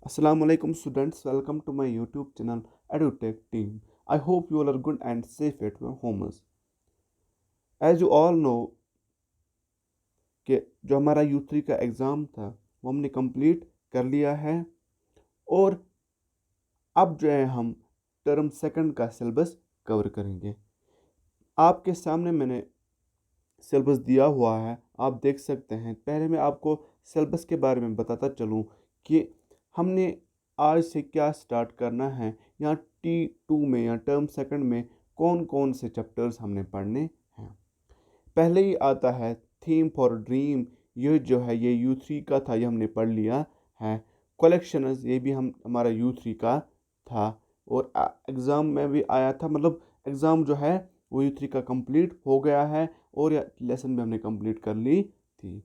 Assalamu alaikum students, welcome to my YouTube channel EduTech team. I hope you all are good and safe at your homes. As you all know कि जो हमारा U3 का exam था वो हमने complete कर लिया है और अब जो है हम टर्म सेकंड का सिलेबस कवर करेंगे। आपके सामने मैंने सिलेबस दिया हुआ है, आप देख सकते हैं। पहले मैं आपको सिलेबस के बारे में बताता चलूँ कि हमने आज से क्या स्टार्ट करना है। यहाँ T2 में या टर्म सेकंड में कौन कौन से चैप्टर्स हमने पढ़ने हैं। पहले ही आता है थीम फॉर ड्रीम। ये जो है ये U3 का था, ये हमने पढ़ लिया है। कलेक्शंस ये भी हमारा U3 का था और एग्ज़ाम में भी आया था। मतलब एग्ज़ाम जो है वो U3 का कंप्लीट हो गया है और या लेसन भी हमने कंप्लीट कर ली थी।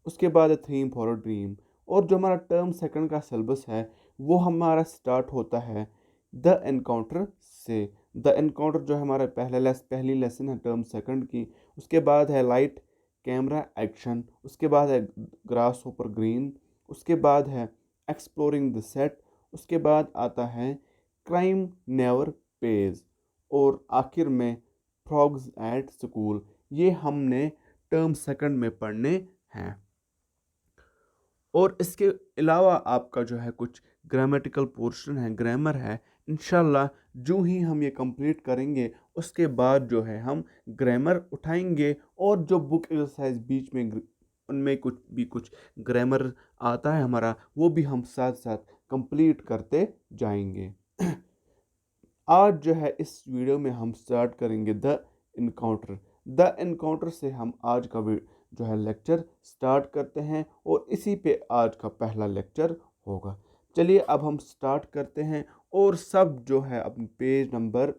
उसके बाद है थीम फॉर अ ड्रीम। और जो हमारा टर्म सेकंड का सिलेबस है वो हमारा स्टार्ट होता है द एनकाउंटर से। द एनकाउंटर जो है हमारा पहली लेसन है टर्म सेकंड की। उसके बाद है लाइट कैमरा एक्शन। उसके बाद है ग्रास होपर ग्रीन। उसके बाद है एक्सप्लोरिंग द सेट। उसके बाद आता है क्राइम नेवर पेज। और आखिर में फ्रॉग्स एट स्कूल। ये हमने टर्म सेकंड में पढ़ने हैं। और इसके अलावा आपका जो है कुछ ग्रामेटिकल पोर्शन है, ग्रामर है। इंशाल्लाह जो ही हम ये कंप्लीट करेंगे उसके बाद जो है हम ग्रामर उठाएंगे और जो बुक एक्सरसाइज बीच में उनमें कुछ ग्रामर आता है हमारा, वो भी हम साथ साथ कंप्लीट करते जाएंगे। आज जो है इस वीडियो में हम स्टार्ट करेंगे द इनकाउंटर। द इनकाउंटर से हम आज का जो है लेक्चर स्टार्ट करते हैं और इसी पे आज का पहला लेक्चर होगा। चलिए अब हम स्टार्ट करते हैं और सब जो है अपने पेज नंबर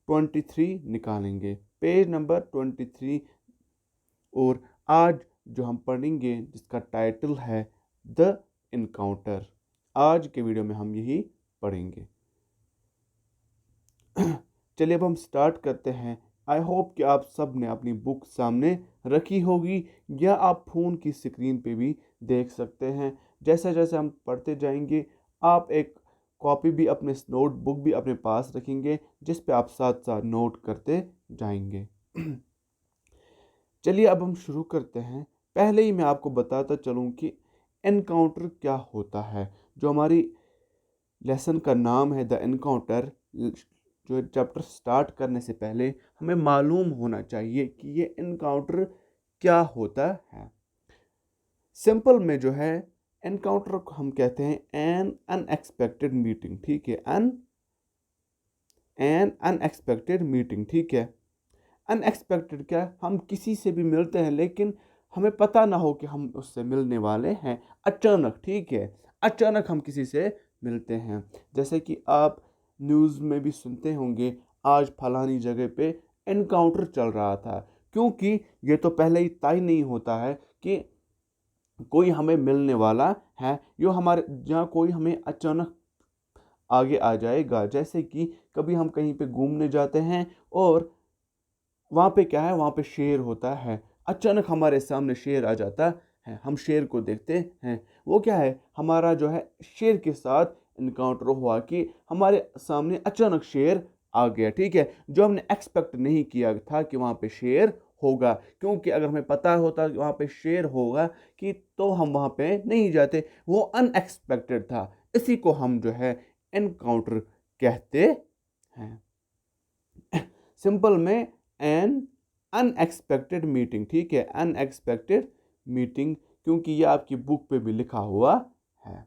23 निकालेंगे। Page number 23। और आज जो हम पढ़ेंगे जिसका टाइटल है द इनकाउंटर। आज के वीडियो में हम यही पढ़ेंगे। चलिए अब हम स्टार्ट करते हैं। आई होप कि आप सब ने अपनी बुक सामने रखी होगी या आप फ़ोन की स्क्रीन पे भी देख सकते हैं। जैसे जैसे हम पढ़ते जाएंगे आप एक कॉपी भी अपने नोटबुक भी अपने पास रखेंगे जिस पे आप साथ साथ नोट करते जाएंगे। चलिए अब हम शुरू करते हैं। पहले ही मैं आपको बताता चलूँ कि एनकाउंटर क्या होता है। जो हमारी लेसन का नाम है द एनकाउंटर। जो चैप्टर स्टार्ट करने से पहले हमें मालूम होना चाहिए कि ये एनकाउंटर क्या होता है। सिंपल में जो है एनकाउंटर को हम कहते हैं एन अनएक्सपेक्टेड मीटिंग। ठीक है, एन अनएक्सपेक्टेड मीटिंग। ठीक है, अनएक्सपेक्टेड क्या, हम किसी से भी मिलते हैं लेकिन हमें पता ना हो कि हम उससे मिलने वाले हैं। अचानक, ठीक है, अचानक हम किसी से मिलते हैं। जैसे कि आप न्यूज़ में भी सुनते होंगे आज फलानी जगह पे एनकाउंटर चल रहा था। क्योंकि ये तो पहले ही तय नहीं होता है कि कोई हमें मिलने वाला है, यो हमारे जहाँ कोई हमें अचानक आगे आ जाएगा। जैसे कि कभी हम कहीं पे घूमने जाते हैं और वहाँ पे क्या है, वहाँ पे शेर होता है। अचानक हमारे सामने शेर आ जाता है, हम शेर को देखते हैं। वो क्या है, हमारा जो है शेर के साथ इनकाउंटर हुआ कि हमारे सामने अचानक शेर आ गया। ठीक है, जो हमने एक्सपेक्ट नहीं किया था कि वहाँ पे शेर होगा। क्योंकि अगर हमें पता होता कि वहाँ पे शेर होगा कि तो हम वहाँ पे नहीं जाते। वो अनएक्सपेक्टेड था, इसी को हम जो है एनकाउंटर कहते हैं। सिंपल में एन अनएक्सपेक्टेड मीटिंग। ठीक है, अनएक्सपेक्टेड मीटिंग, क्योंकि ये आपकी बुक पे भी लिखा हुआ है।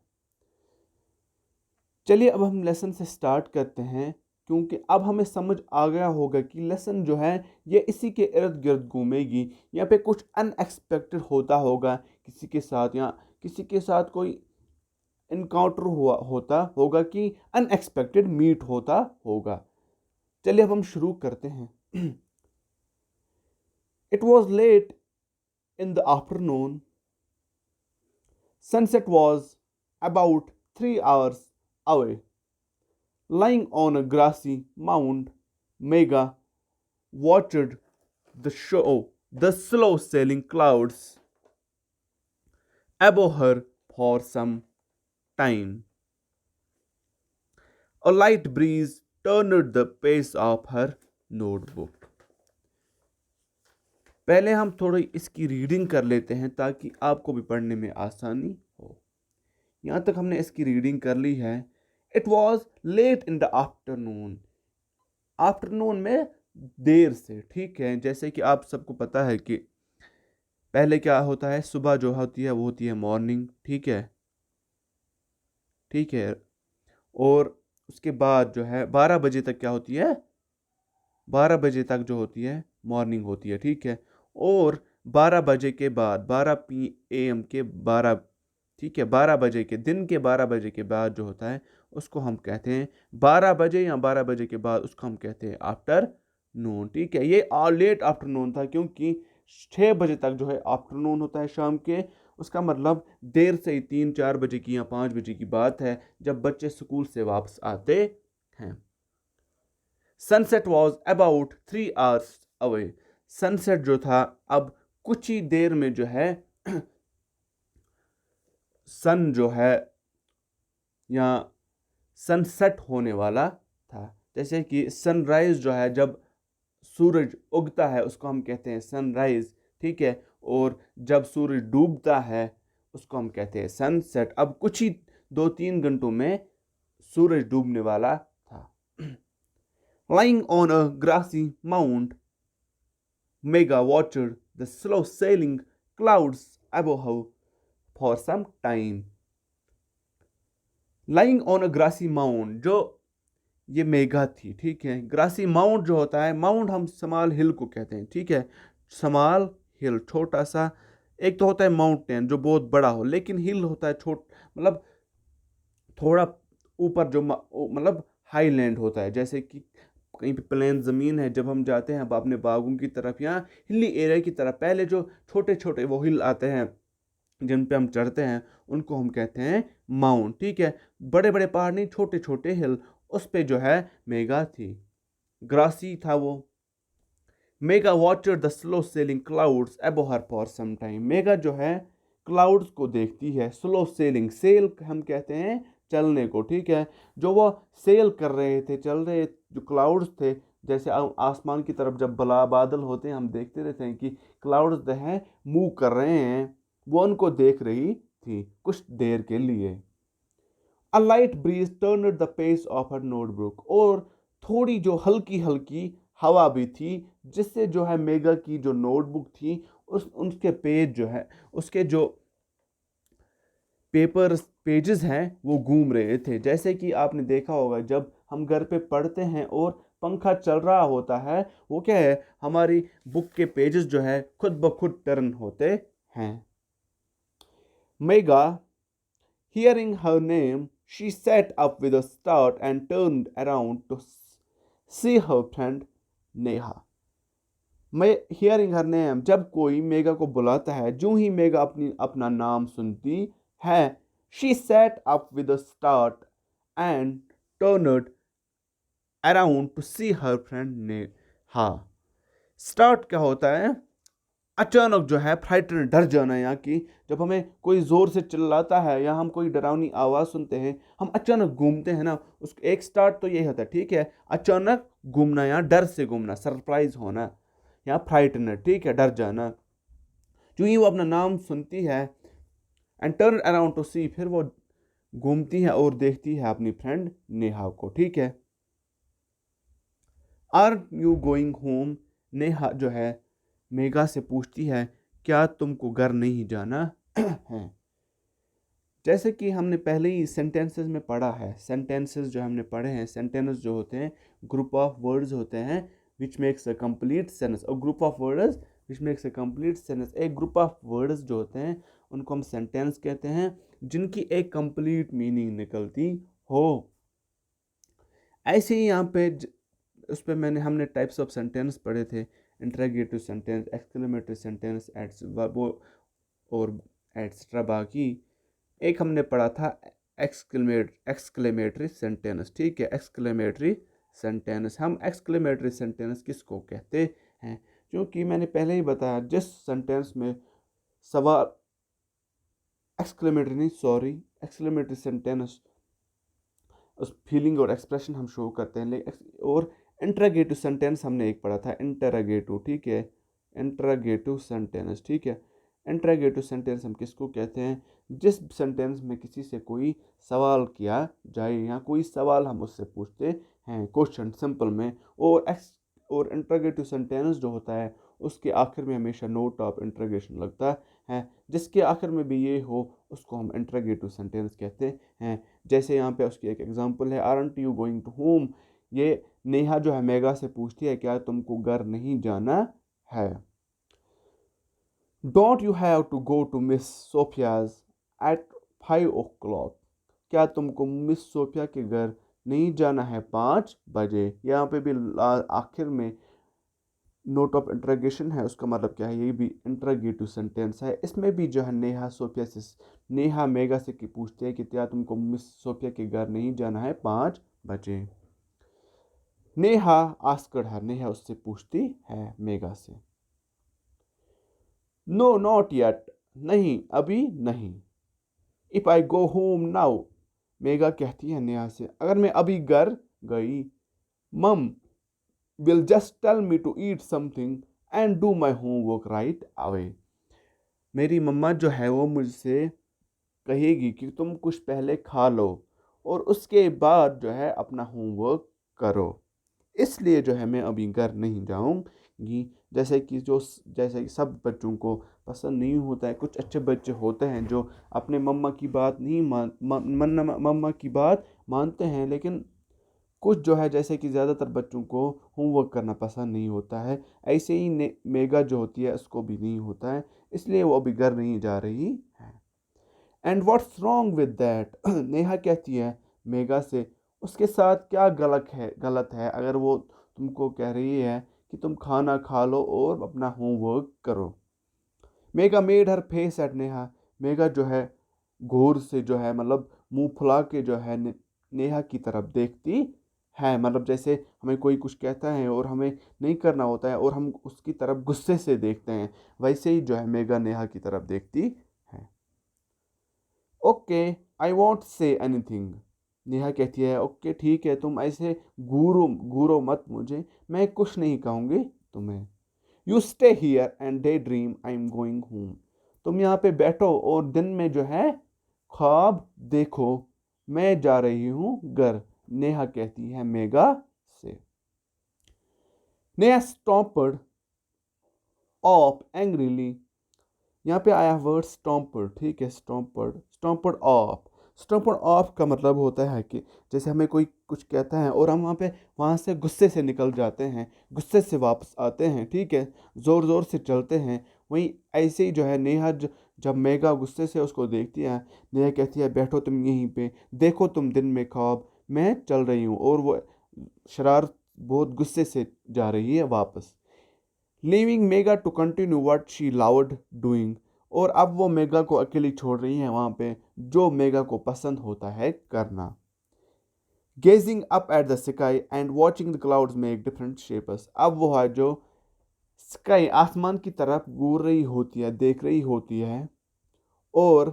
चलिए अब हम लेसन से स्टार्ट करते हैं। क्योंकि अब हमें समझ आ गया होगा कि लेसन जो है ये इसी के इर्द गिर्द घूमेगी। यहाँ पे कुछ अनएक्सपेक्टेड होता होगा किसी के साथ, या किसी के साथ कोई इनकाउंटर हुआ होता होगा कि अनएक्सपेक्टेड मीट होता होगा। चलिए अब हम शुरू करते हैं। It was late in the afternoon. Sunset was about 3 hours away. Lying on a grassy mound, Mega watched the slow sailing clouds above her for some time. A light breeze turned the pace of her notebook. पहले हम थोड़ी इसकी reading कर लेते हैं ताकि आपको भी पढ़ने में आसानी हो। यहाँ तक हमने इसकी रीडिंग कर ली है। It was late in the afternoon. Afternoon में देर से, ठीक है। जैसे कि आप सबको पता है कि पहले क्या होता है, सुबह जो होती है वो होती है मॉर्निंग, ठीक है, ठीक है। और उसके बाद जो है 12 बजे तक क्या होती है, 12 बजे तक जो होती है मॉर्निंग होती है, ठीक है। और 12 बजे के बाद 12 PM के 12, ठीक है, 12 बजे के दिन के 12 बजे के बाद जो होता है उसको हम कहते हैं 12 बजे, या 12 बजे के बाद उसको हम कहते हैं आफ्टरनून, ठीक है। ये लेट आफ्टरनून था क्योंकि 6 बजे तक जो है आफ्टरनून होता है शाम के। उसका मतलब देर से ही 3-4 बजे की या 5 बजे की बात है जब बच्चे स्कूल से वापस आते हैं। Sunset was about 3 hours away. Sunset जो था अब कुछ ही देर में जो है सन जो है या सनसेट होने वाला था। जैसे कि सनराइज जो है, जब सूरज उगता है उसको हम कहते हैं सनराइज, ठीक है। और जब सूरज डूबता है उसको हम कहते हैं सनसेट। अब कुछ ही 2-3 घंटों में सूरज डूबने वाला था। Lying on a grassy mound, Mega watched the slow sailing clouds above her for some time. Lying on a grassy mound, जो ये मेघा थी, ठीक है। ग्रासी माउंट जो होता है, माउंट हम समाल हिल को कहते हैं, ठीक है। समाल हिल छोटा सा, एक तो होता है माउंटेन जो बहुत बड़ा हो, लेकिन हिल होता है मतलब थोड़ा ऊपर जो मतलब हाईलैंड होता है। जैसे कि कहीं पे प्लेन ज़मीन है, जब हम जाते हैं अब अपने बागों की तरफ या हिली एरिया की तरफ, पहले जो छोटे छोटे वो हिल आते हैं जिन पे हम चढ़ते हैं उनको हम कहते हैं माउंट, ठीक है। बड़े बड़े पहाड़ नहीं, छोटे छोटे हिल, उस पे जो है मेघा थी, ग्रासी था वो। Megha watched the slow sailing clouds above her for some time. Megha जो है क्लाउड्स को देखती है, स्लो सेलिंग, सेल हम कहते हैं चलने को, ठीक है। जो वो सेल कर रहे थे, चल रहे जो क्लाउड्स थे, जैसे आसमान की तरफ जब बला बादल होते हैं हम देखते रहते हैं कि क्लाउड्स जो है मूव कर रहे हैं, वो उनको देख रही थी कुछ देर के लिए। A light breeze turned the page of her notebook. और थोड़ी जो हल्की हल्की हवा भी थी जिससे जो है मेगा की जो नोटबुक थी उसके पेज जो है, उसके जो पेजेस हैं वो घूम रहे थे। जैसे कि आपने देखा होगा जब हम घर पे पढ़ते हैं और पंखा चल रहा होता है, वो क्या है, हमारी बुक के पेजेस जो है खुद ब खुद टर्न होते हैं। Mega, hearing her name, she sat up with a start and turned around to see her friend Neha. मैं हियरिंग हर नेम, जब कोई मेगा को बुलाता है, जो ही मेगा अपना नाम सुनती है, she sat up with a start and turned around to see her friend Neha. Start क्या होता है, अचानक जो है, फ्राइटन, डर जाना। यहाँ की जब हमें कोई जोर से चिल्लाता है या हम कोई डरावनी आवाज सुनते हैं, हम अचानक घूमते हैं ना, उसका एक स्टार्ट तो यही होता है, ठीक है। अचानक घूमना या डर से घूमना, सरप्राइज होना या फ्राइटन, ठीक है, डर जाना। जो ही वो अपना नाम सुनती है, एंड टर्न अराउंड टू सी, फिर वो घूमती है और देखती है अपनी फ्रेंड नेहा को, ठीक है। Are you going home, Neha जो है मेघा से पूछती है, क्या तुमको घर नहीं जाना है। जैसे कि हमने पहले ही सेंटेंसेस में पढ़ा है, सेंटेंसेस जो हमने पढ़े हैं, सेंटेंस जो होते हैं ग्रुप ऑफ वर्ड्स होते हैं which makes a complete sentence, और group of words which makes a complete sentence. एक ग्रुप ऑफ वर्ड्स जो होते हैं उनको हम सेंटेंस कहते हैं जिनकी एक कंप्लीट मीनिंग निकलती हो। ऐसे ही यहाँ पे उस पर हमने टाइप्स ऑफ सेंटेंस पढ़े थे, इंटरोगेटिव सेंटेंस, एक्सक्लेमेटरी सेंटेंस, वो और एट्सट्रा। बाकी एक हमने पढ़ा था एक्सक्लेमेटरी सेंटेंस, ठीक है। एक्सक्लेमेटरी सेंटेंस, हम एक्सक्लेमेटरी सेंटेंस किसको कहते हैं, क्योंकि मैंने पहले ही बताया जिस सेंटेंस में सवाल, एक्सक्लेमेटरी नहीं, सॉरी, एक्सक्लेमेटरी सेंटेंस उस फीलिंग और एक्सप्रेशन हम शो करते हैं। और इंटरोगेटिव सेंटेंस हमने एक पढ़ा था, इंटरोगेटिव, ठीक है, इंटरोगेटिव सेंटेंस, ठीक है। इंटरोगेटिव सेंटेंस हम किसको कहते हैं? जिस सेंटेंस में किसी से कोई सवाल किया जाए या कोई सवाल हम उससे पूछते हैं क्वेश्चन सिंपल में। और इंटरोगेटिव सेंटेंस जो होता है उसके आखिर में हमेशा नोट ऑफ इंटरोगेशन लगता है, जिसके आखिर में भी ये हो उसको हम इंटरोगेटिव सेंटेंस कहते हैं। जैसे यहाँ पे उसकी एक एग्जांपल है, aren't you going to home. ये नेहा जो है मेगा से पूछती है क्या तुमको घर नहीं जाना है। Don't you have to go to Miss Sophia's at 5 o'clock। क्या तुमको मिस सोफिया के घर नहीं जाना है 5 बजे। यहाँ पे भी आखिर में नोट ऑफ इंटरोगेशन है, उसका मतलब क्या है, ये भी इंटरोगेटिव सेंटेंस है। इसमें भी जो है नेहा मेगा से की पूछती है कि क्या तुमको मिस सोफिया के घर नहीं जाना है 5 बजे। नेहा आस्क्ड हर, नेहा उससे पूछती है मेगा से। नो नॉट येट, नहीं अभी नहीं। If I go home now, mega कहती है नेहा से अगर मैं अभी घर गई, मम will just tell me to eat something and do my homework right away। मेरी मम्मा जो है वो मुझसे कहेगी कि तुम कुछ पहले खा लो और उसके बाद जो है अपना होमवर्क करो, इसलिए जो है मैं अभी घर नहीं जाऊंगी। जैसे कि सब बच्चों को पसंद नहीं होता है, कुछ अच्छे बच्चे होते हैं जो अपने मम्मा की बात नहीं मम्मा की बात मानते हैं, लेकिन कुछ जो है जैसे कि ज़्यादातर बच्चों को होमवर्क करना पसंद नहीं होता है। ऐसे ही मेगा जो होती है उसको भी नहीं होता है, इसलिए वो अभी घर नहीं जा रही है। And what's wrong with that, Neha कहती है मेगा से उसके साथ क्या गलत है अगर वो तुमको कह रही है कि तुम खाना खा लो और अपना होमवर्क करो। Mega made her face at Neha, mega जो है घूर से जो है मतलब मुंह फुला के जो है नेहा की तरफ देखती है। मतलब जैसे हमें कोई कुछ कहता है और हमें नहीं करना होता है और हम उसकी तरफ गुस्से से देखते हैं, वैसे ही जो है मेगा नेहा की तरफ देखती है। Okay I want say anything, Neha कहती है ओके ठीक है तुम ऐसे घूरो घूरो मत मुझे, मैं कुछ नहीं कहूँगी तुम्हें। You stay here and day dream I am going home, तुम यहाँ पे बैठो और दिन में जो है ख्वाब देखो, मैं जा रही हूँ घर, नेहा कहती है मेगा से। नेहा स्टॉम्प्ड ऑफ एंग्रीली, यहाँ पे आया वर्ड स्टॉम्प्ड, ठीक है, स्टॉम्प्ड ऑफ का मतलब होता है कि जैसे हमें कोई कुछ कहता है और हम वहाँ से गुस्से से निकल जाते हैं, गुस्से से वापस आते हैं, ठीक है, ज़ोर ज़ोर से चलते हैं। वहीं ऐसे ही जो है नेहा जब मेगा गुस्से से उसको देखती है, नेहा कहती है बैठो तुम यहीं पे, देखो तुम दिन में ख्वाब, मैं चल रही हूँ, और वो शरारत बहुत गुस्से से जा रही है वापस। Leaving Megha to continue what she loved doing, और अब वो मेगा को अकेली छोड़ रही है वहाँ पे जो मेगा को पसंद होता है करना। Gazing up at the sky and watching the clouds make different shapes, अब वो है जो स्काई आसमान की तरफ घूर रही होती है, देख रही होती है, और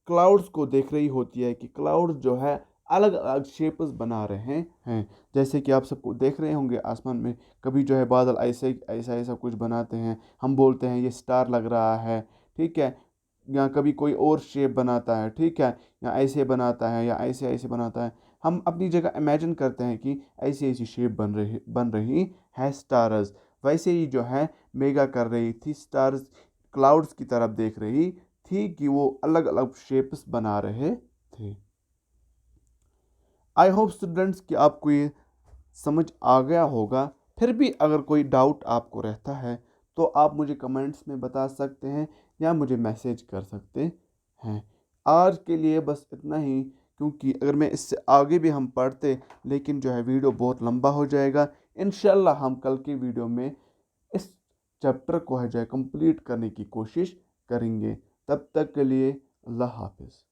क्लाउड्स को देख रही होती है कि क्लाउड्स जो है अलग अलग शेप्स बना रहे हैं। जैसे कि आप सबको देख रहे होंगे आसमान में कभी जो है बादल ऐसे ऐसा ऐसा कुछ बनाते हैं, हम बोलते हैं ये स्टार लग रहा है, ठीक है, या कभी कोई और शेप बनाता है, ठीक है, या ऐसे बनाता है या ऐसे ऐसे बनाता है। हम अपनी जगह इमेजिन करते हैं कि ऐसी ऐसी शेप बन रही है स्टार्स। वैसे ही जो है मेगा कर रही थी, स्टार्स क्लाउड्स की तरफ देख रही थी कि वो अलग अलग शेप्स बना रहे थे। आई होप स्टूडेंट्स कि आपको ये समझ आ गया होगा। फिर भी अगर कोई डाउट आपको रहता है तो आप मुझे कमेंट्स में बता सकते हैं या मुझे मैसेज कर सकते हैं। आज के लिए बस इतना ही, क्योंकि अगर मैं इससे आगे भी हम पढ़ते लेकिन जो है वीडियो बहुत लंबा हो जाएगा। इंशाल्लाह हम कल की वीडियो में इस चैप्टर को है जो है कंप्लीट करने की कोशिश करेंगे। तब तक के लिए अल्लाह हाफिज़।